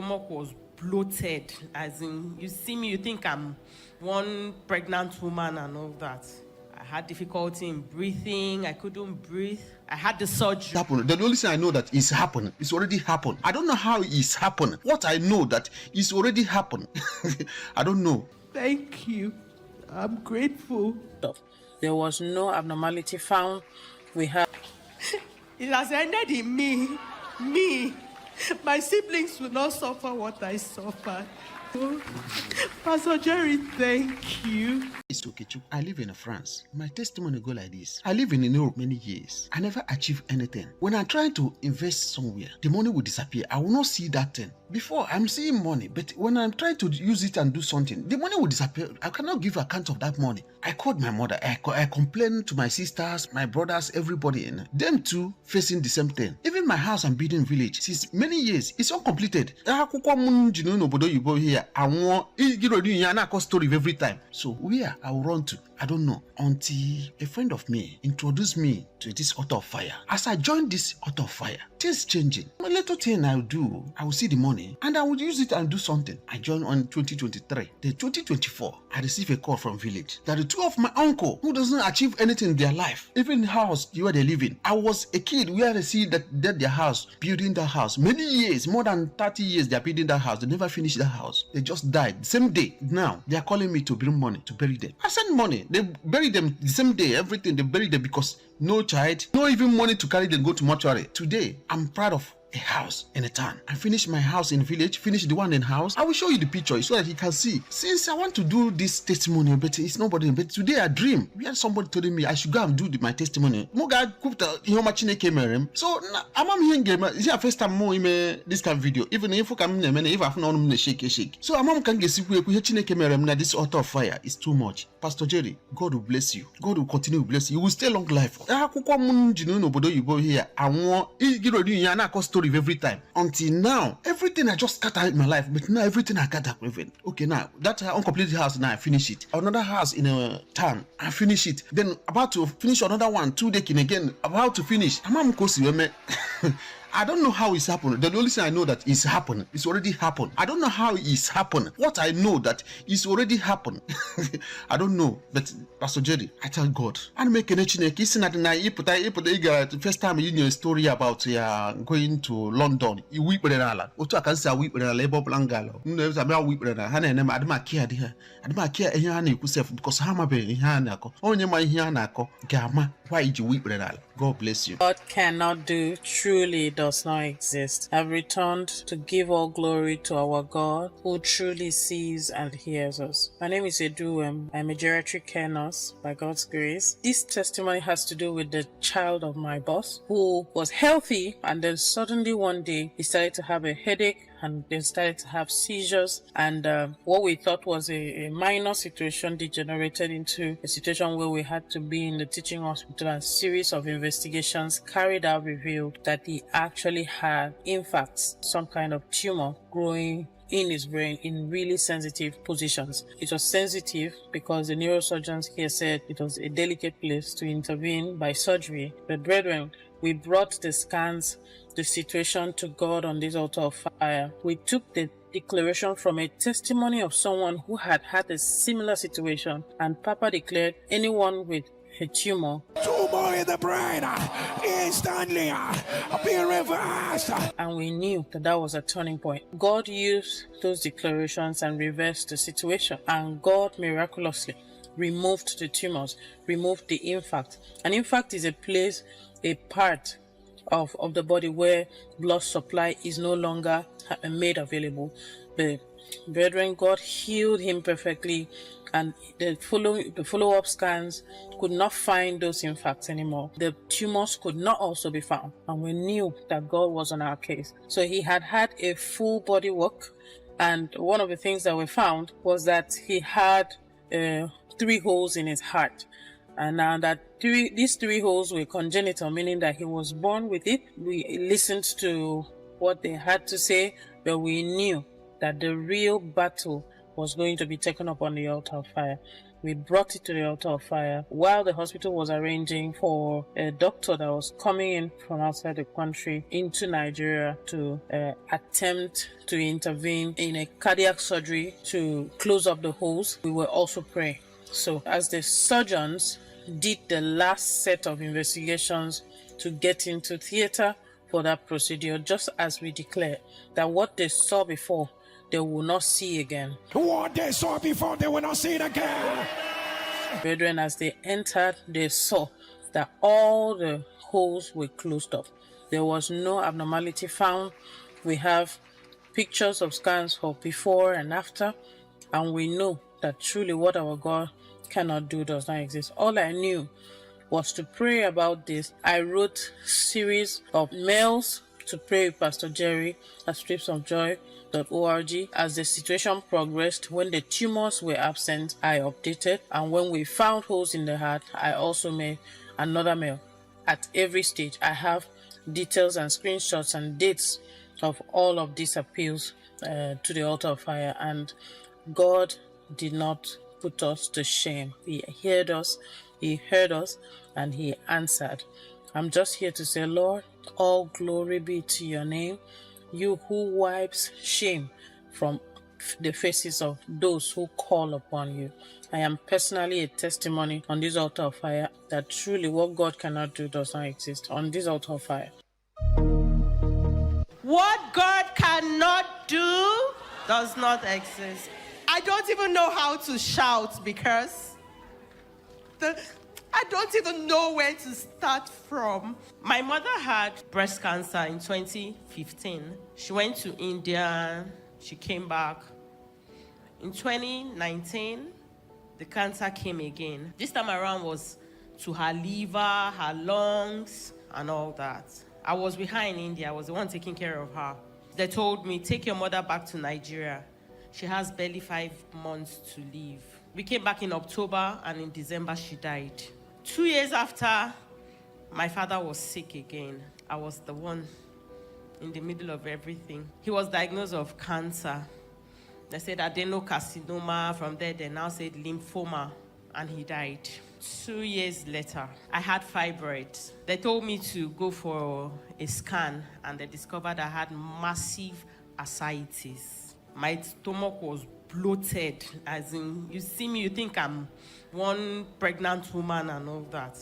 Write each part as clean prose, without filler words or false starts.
stomach was bloated, as in, you see me, you think I'm one pregnant woman and all that. I had difficulty in breathing. I couldn't breathe. I had the surgery. The only thing I know that is happened. It's already happened. I don't know how it's happened. What I know that it's already happened. I don't know. Thank you. I'm grateful. There was no abnormality found. We have. It has ended in me. Me. My siblings will not suffer what I suffered. Pastor Jerry, thank you. It's okay, Chu. I live in France. My testimony go like this. I live in Europe many years. I never achieve anything. When I try to invest somewhere, the money will disappear. I will not see that thing. Before, I'm seeing money, but when I'm trying to use it and do something, the money will disappear. I cannot give account of that money. I called my mother. I complained to my sisters, my brothers, everybody in them too facing the same thing. Even my house and building village, since many years, it's uncompleted. Here, I want a story every time. So where I will run to, I don't know, until a friend of me introduced me to this altar of fire. As I joined this altar of fire, things changing. A little thing I'll do, I will see the money and I will use it and do something. I joined on 2023. Then 2024, I received a call from village that the two of my uncle who doesn't achieve anything in their life, even the house where they live in. I was a kid where they see that their house, building that house. Many years, more than 30 years, they are building that house. They never finished that house. They just died. The same day. Now, they are calling me to bring money to bury them. I sent money. They bury them the same day. Everything, they bury them because no child, no even money to carry them go to mortuary. Today, I'm proud of a house in a town. I finished my house in village, finished the one in house. I will show you the picture so that you can see. Since I want to do this testimony, but it's nobody. But today I dream. We had somebody telling me I should go and do my testimony. So I'm here game. It's the first time more this kind of video. Even if I come if I've known shake. So I'm can get this altar of fire is too much. Pastor Jerry, God will bless you. God will continue to bless you. You will stay long life. I want story every time. Until now, everything I just cut out in my life, but now everything I got up even. Okay, now that uncompleted house, now I finish it. Another house in a town, I finish it. Then about to finish another one, 2 days again, about to finish. I don't know how it's happened. The only thing I know that it's happened. It's already happened. I don't know how it's happened. What I know that it's already happened. I don't know. But Pastor Jerry, I tell God. I'm making a chineke. It's not the first time you know a story about going to London. You weep with an Oto I can say weep with a labor blangalo. No, I'm weep with a hand and I don't care. I don't care any because how am I being Hanako? Only my Hanako. Gamma. Why did you weep with an God bless you. God cannot do, truly does not exist. I've returned to give all glory to our God who truly sees and hears us. My name is Edu. I'm a geriatric care nurse by God's grace. This testimony has to do with the child of my boss who was healthy and then suddenly one day he started to have a headache and then started to have seizures, and what we thought was a minor situation degenerated into a situation where we had to be in the teaching hospital, and a series of investigations carried out revealed that he actually had, in fact, some kind of tumor growing in his brain in really sensitive positions. It was sensitive because the neurosurgeons here said it was a delicate place to intervene by surgery. But brethren, we brought the scans, the situation to God on this altar of fire. We took the declaration from a testimony of someone who had had a similar situation, and Papa declared anyone with a tumor in the brain instantly being reversed. And we knew that that was a turning point. God used those declarations and reversed the situation, and God miraculously removed the tumors, removed the infarct. An infarct is a place, a part of the body where blood supply is no longer made available. The brethren, God healed him perfectly, and the follow-up scans could not find those infarcts anymore. The tumors could not also be found, and we knew that God was on our case. So he had had a full body work, and one of the things that we found was that he had 3 holes in his heart. And now that these 3 holes were congenital, meaning that he was born with it. We listened to what they had to say, but we knew that the real battle was going to be taken up on the altar of fire. We brought it to the altar of fire while the hospital was arranging for a doctor that was coming in from outside the country into Nigeria to attempt to intervene in a cardiac surgery to close up the holes. We were also praying. So as the surgeons did the last set of investigations to get into theater for that procedure, just as we declared that what they saw before, they will not see again. What they saw before, they will not see it again. Brethren, as they entered, they saw that all the holes were closed up. There was no abnormality found. We have pictures of scans for before and after, and we know that truly what our God cannot do does not exist. All I knew was to pray about this. I wrote series of mails to pray with Pastor Jerry at stripsofjoy.org. As the situation progressed, when the tumors were absent, I updated, and when we found holes in the heart, I also made another mail. At every stage, I have details and screenshots and dates of all of these appeals to the altar of fire, and God did not put us to shame. He heard us, and He answered. I'm just here to say, Lord, all glory be to your name, you who wipes shame from the faces of those who call upon you. I am personally a testimony on this altar of fire that truly what God cannot do does not exist on this altar of fire. What God cannot do does not exist. I don't even know how to shout because I don't even know where to start from. My mother had breast cancer in 2015. She went to India. She came back. In 2019, the cancer came again. This time around was to her liver, her lungs, and all that. I was with her in India. I was the one taking care of her. They told me, take your mother back to Nigeria. She has barely 5 months to live. We came back in October, and in December, she died. 2 years after, my father was sick again. I was the one in the middle of everything. He was diagnosed with cancer. They said adenocarcinoma. From there, they now said lymphoma, and he died. 2 years later, I had fibroids. They told me to go for a scan, and they discovered I had massive ascites. My stomach was bloated, as in, you see me, you think I'm one pregnant woman and all that.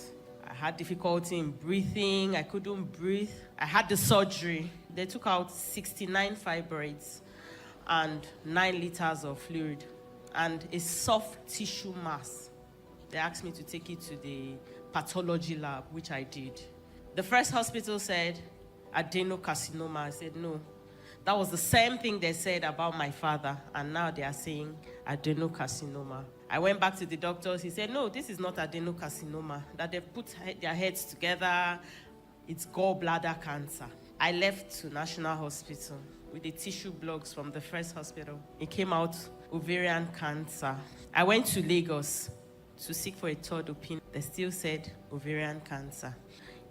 I had difficulty in breathing. I couldn't breathe. I had the surgery. They took out 69 fibroids and 9 liters of fluid and a soft tissue mass. They asked me to take it to the pathology lab, which I did. The first hospital said adenocarcinoma. I said no. That was the same thing they said about my father, and now they are saying adenocarcinoma. I went back to the doctors. He said, no, this is not adenocarcinoma, that they've put their heads together. It's gallbladder cancer. I left to National Hospital with the tissue blocks from the first hospital. It came out ovarian cancer. I went to Lagos to seek for a third opinion. They still said ovarian cancer.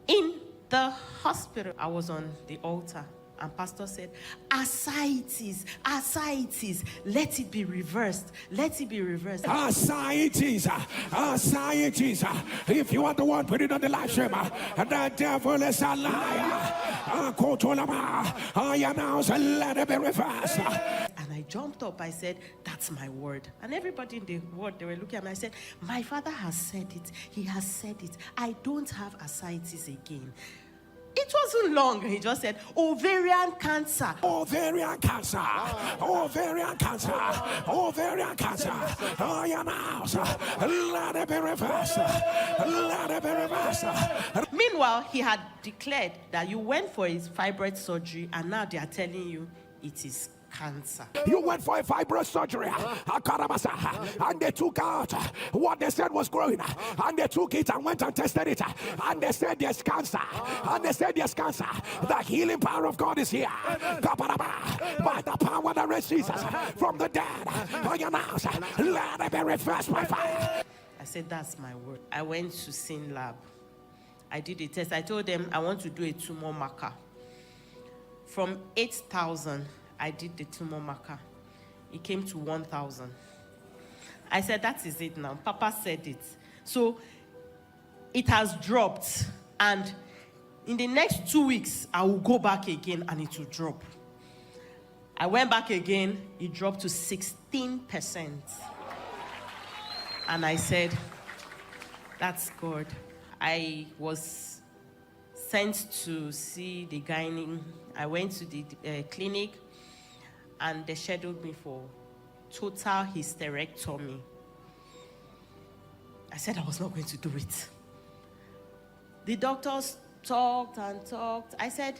In the hospital, I was on the altar, and pastor said, ascites, let it be reversed, let it be reversed. Ascites. If you are the one, put it on the live stream. The devil is a liar. I announce, let it be reversed. And I jumped up, I said, that's my word. And everybody in the word, they were looking at me. I said, my father has said it. He has said it. I don't have ascites again. It wasn't long. He just said, ovarian cancer. Ovarian cancer. Ovarian cancer. Ovarian cancer. I announce, let it be reversed. Let it be reversed. Meanwhile, he had declared that you went for his fibroid surgery, and now they are telling you it is cancer. You went for a fibroid surgery, and they took out what they said was growing, and they took it and went and tested it, and they said there's cancer, and they said there's cancer. The healing power of God is here. By the power that raised Jesus from the dead, I announce, let it be reversed by fire. I said, that's my word. I went to Sin Lab. I did a test. I told them I want to do a tumor marker. From 8,000, I did the tumor marker. It came to 1,000. I said, that is it now. Papa said it. So it has dropped. And in the next 2 weeks, I will go back again and it will drop. I went back again. It dropped to 16%. And I said, that's God. I was sent to see the gynae. I went to the clinic and they scheduled me for total hysterectomy. I said I was not going to do it. The doctors talked and talked. I said,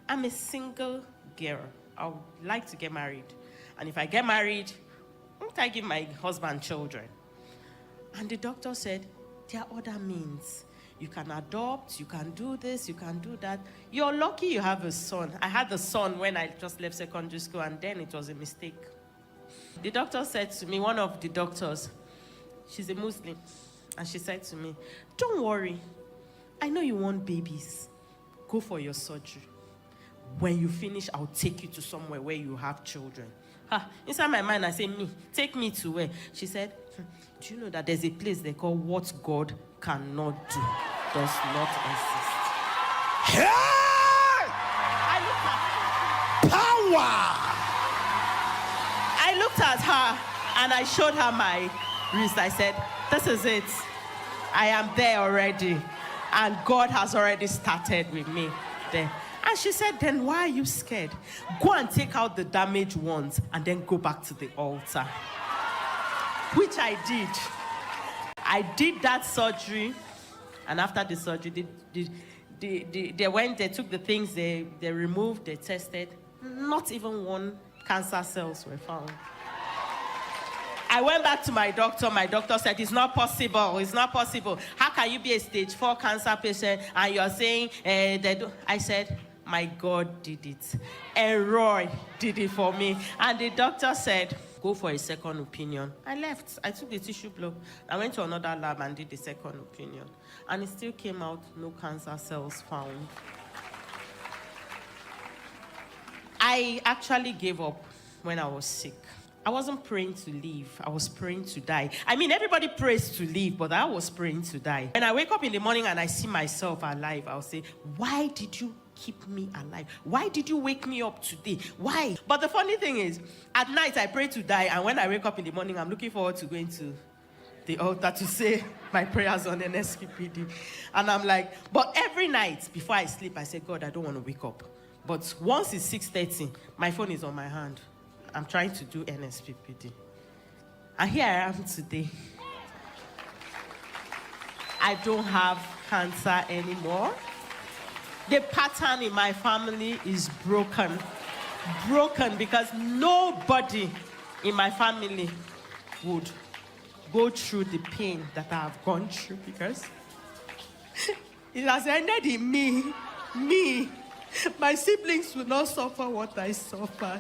I'm a single girl. I would like to get married. And if I get married, won't I give my husband children? And the doctor said, there are other means. You can adopt, you can do this, you can do that. You're lucky you have a son. I had a son when I just left secondary school, and then it was a mistake. The doctor said to me, one of the doctors, she's a Muslim, and she said to me, don't worry. I know you want babies. Go for your surgery. When you finish, I'll take you to somewhere where you have children. Inside my mind, I say, take me to where? She said, do you know that there's a place they call what God cannot do, does not exist? Hey! I looked at her and I showed her my wrist. I said, this is it. I am there already. And God has already started with me there. And she said, then why are you scared? Go and take out the damaged ones and then go back to the altar. Which I did. I did that surgery. And after the surgery, they went, they took the things, they removed, they tested. Not even one cancer cells were found. I went back to my doctor. My doctor said, it's not possible. It's not possible. How can you be a stage 4 cancer patient and you're saying they do? I said, my God did it. And Roy did it for me. And the doctor said, go for a second opinion. I left. I took the tissue blood. I went to another lab and did the second opinion. And it still came out, no cancer cells found. I actually gave up when I was sick. I wasn't praying to live. I was praying to die. I mean, everybody prays to live, but I was praying to die. When I wake up in the morning and I see myself alive, I'll say, why did you keep me alive? Why did you wake me up today? Why? But the funny thing is, at night I pray to die, and when I wake up in the morning, I'm looking forward to going to the altar to say my prayers on NSPPD. And I'm like, but every night before I sleep, I say, God, I don't want to wake up. But once it's 6:30, my phone is on my hand. I'm trying to do NSPPD. And here I am today. I don't have cancer anymore. The pattern in my family is broken. Broken because nobody in my family would go through the pain that I have gone through, because it has ended in me. My siblings will not suffer what I suffered.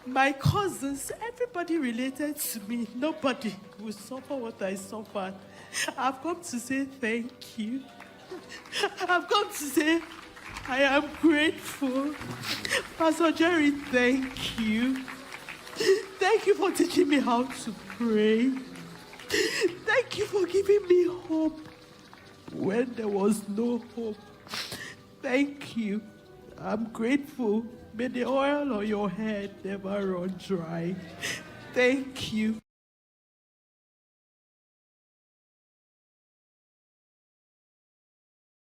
My cousins, everybody related to me, nobody will suffer what I suffered. I've come to say thank you. I've come to say I am grateful. Pastor Jerry, thank you. Thank you for teaching me how to pray. Thank you for giving me hope when there was no hope. Thank you. I'm grateful. May the oil on your head never run dry. Thank you.